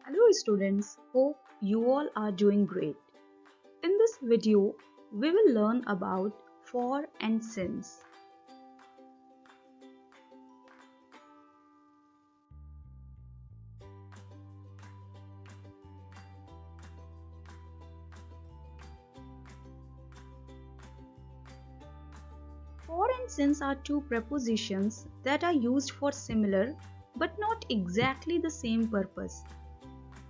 Hello students, hope you all are doing great. In this video, we will learn about for and since. For and since are two prepositions that are used for similar but not exactly the same purpose,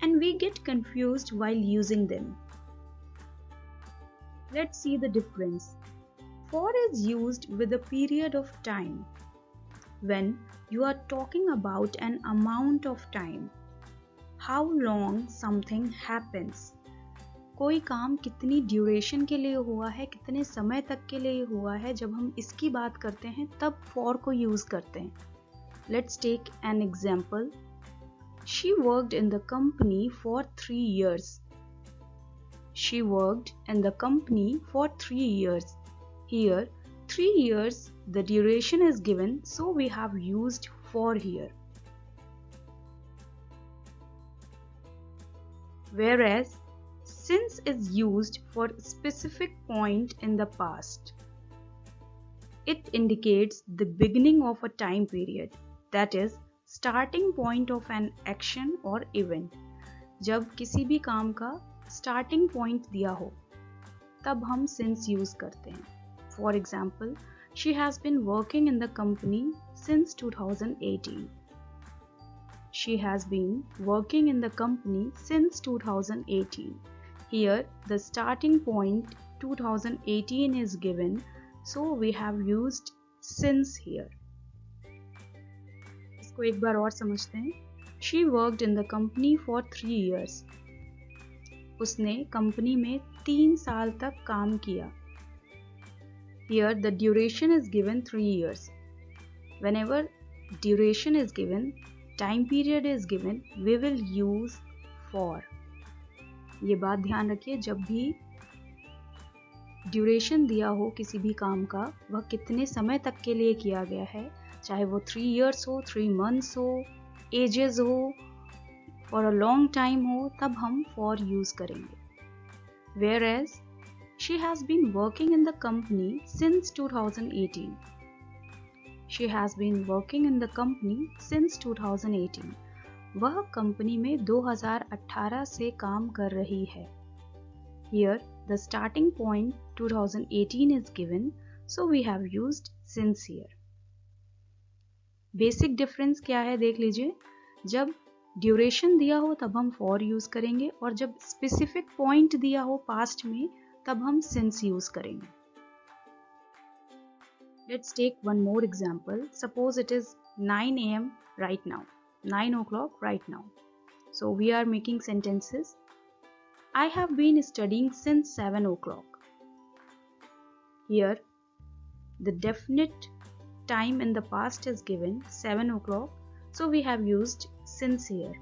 and we get confused while using them. Let's see the difference. For is used with a period of time when you are talking about an amount of time. How long something happens. कोई काम कितनी duration के लिए हुआ है, कितने समय तक के लिए हुआ है, जब हम इसकी बात करते हैं तब for को यूज करते हैं. Let's take an example. She worked in the company for 3 years. She worked in the company for 3 years. Here, 3 years, the duration is given, so we have used for here. Whereas, since is used for a specific point in the past. It indicates the beginning of a time period, that is, starting point of an action or event. जब किसी भी काम का starting point दिया हो, तब हम since use करते हैं. For example, she has been working in the company since 2018. She has been working in the company since 2018. Here, the starting point 2018 is given, so we have used since here. इसको एक बार और समझते हैं. She worked in the company for 3 years. उसने company में 3 साल तक काम किया. Here, the duration is given 3 years. Whenever duration is given, time period is given, we will use for. ये बात ध्यान रखिए, जब भी ड्यूरेशन दिया हो किसी भी काम का, वह कितने समय तक के लिए किया गया है, चाहे वो 3 years हो, 3 months हो, ages हो, और a long time हो, तब हम for यूज करेंगे. Whereas, she has been working in the company since 2018. She has been working in the company since 2018. वह कंपनी में 2018 से काम कर रही है. Here, the starting point 2018 is given, so we have used since here. Basic difference क्या है देख लीजिए. जब ड्यूरेशन दिया हो तब हम for यूज करेंगे, और जब specific point दिया हो past में तब हम since यूज करेंगे. Let's take one more example. Suppose it is 9 a.m. right now. 9 o'clock right now. So we are making sentences. I have been studying since 7 o'clock. Here, the definite time in the past is given, 7 o'clock. So we have used since here.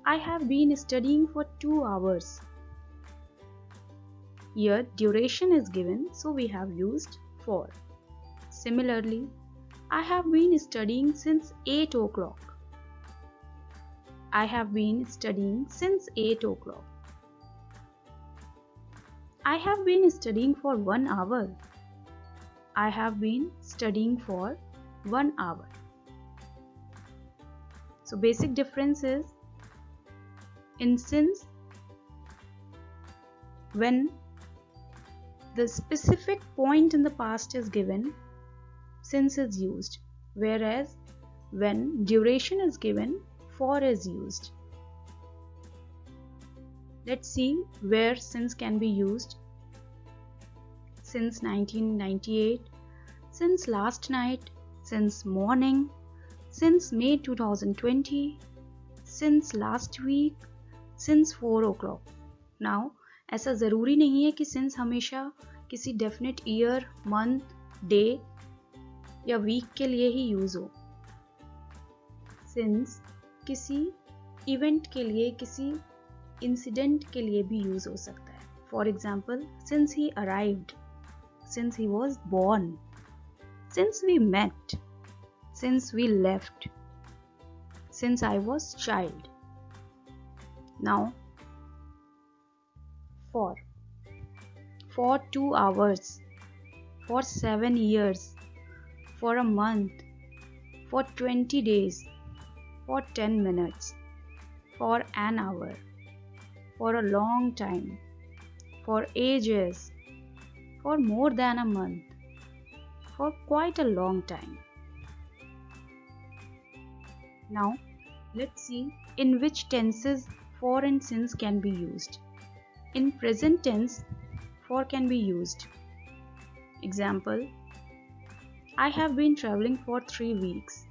I have been studying for 2 hours. Here, duration is given, so we have used for. Similarly, I have been studying since 8 o'clock. I have been studying since 8 o'clock. I have been studying for 1 hour. I have been studying for 1 hour. So basic difference is, in since, when the specific point in the past is given, since is used, whereas when duration is given, for is used. Let's see where since can be used. Since 1998, since last night, since morning, since May 2020, since last week, since 4 o'clock. Now, ऐसा ज़रूरी नहीं है कि since हमेशा किसी definite year, month, day या week के लिए ही यूज हो. सिंस किसी इवेंट के लिए, किसी इंसिडेंट के लिए भी यूज हो सकता है. For example, since he arrived, since he was born, since we met, since we left, since I was child. Now, for 2 hours, for 7 years, for a month, for 20 days, for 10 minutes, for an hour, for a long time, for ages, for more than a month, for quite a long time. Now, let's see in which tenses for and since can be used. In present tense, for can be used. Example, I have been traveling for 3 weeks.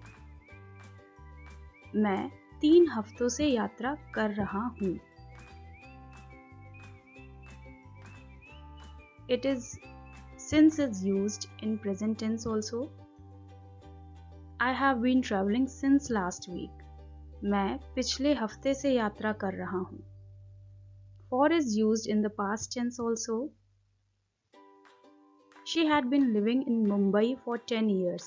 मैं 3 हफ्तों से यात्रा कर रहा हूँ. It is since is used in present tense also. I have been traveling since last week. मैं पिछले हफ्ते से यात्रा कर रहा हूँ. For is used in the past tense also. She had been living in Mumbai for 10 years.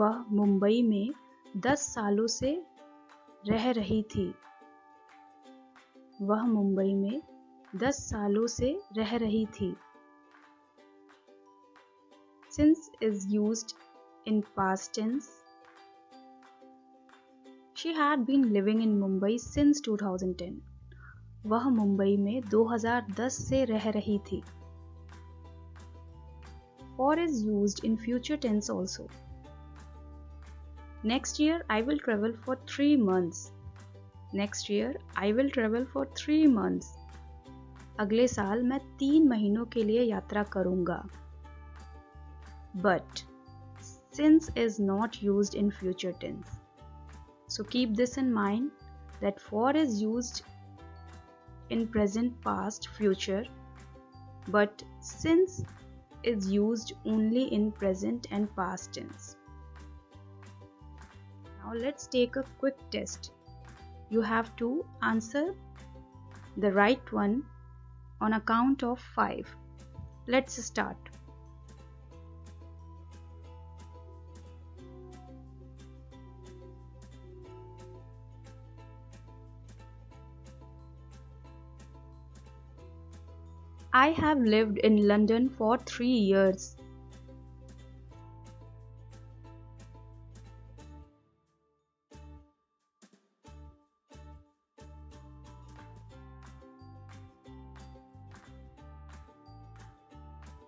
वह मुंबई में 10 सालों से रह रही थी. वह मुंबई में 10 सालों से रह रही थी. Since is used in past tense. She had been living in Mumbai since 2010. वह मुंबई में 2010 से रह रही थी. For is used in future tense also. Next year I will travel for 3 months. Next year I will travel for 3 months. अगले साल मैं 3 महीनों के लिए यात्रा करूंगा. But since is not used in future tense. So keep this in mind that for is used in present, past, future, but since is used only in present and past tense. Now let's take a quick test. You have to answer the right one on a count of 5. Let's start. I have lived in London for 3 years.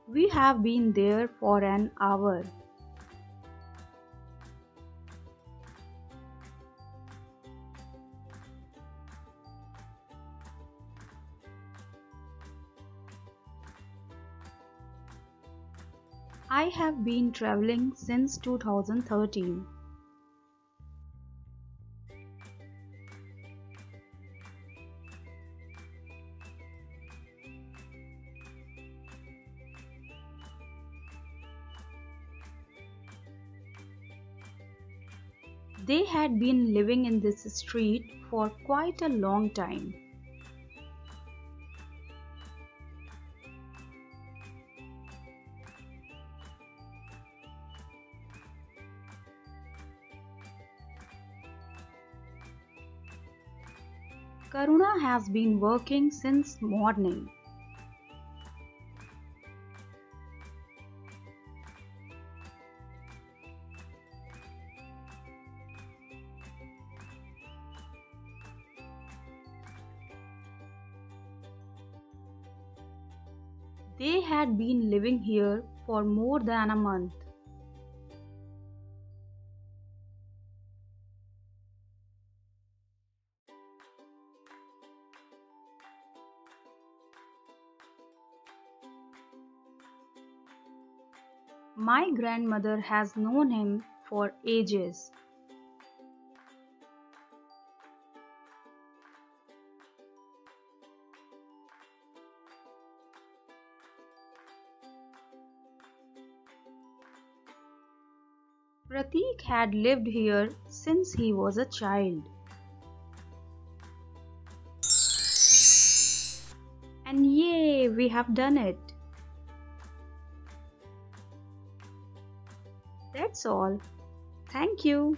We have been there for an hour. I have been traveling since 2013. They had been living in this street for quite a long time. Karuna has been working since morning. They had been living here for more than a month. My grandmother has known him for ages. Pratik had lived here since he was a child. And yay, we have done it. That's all. Thank you.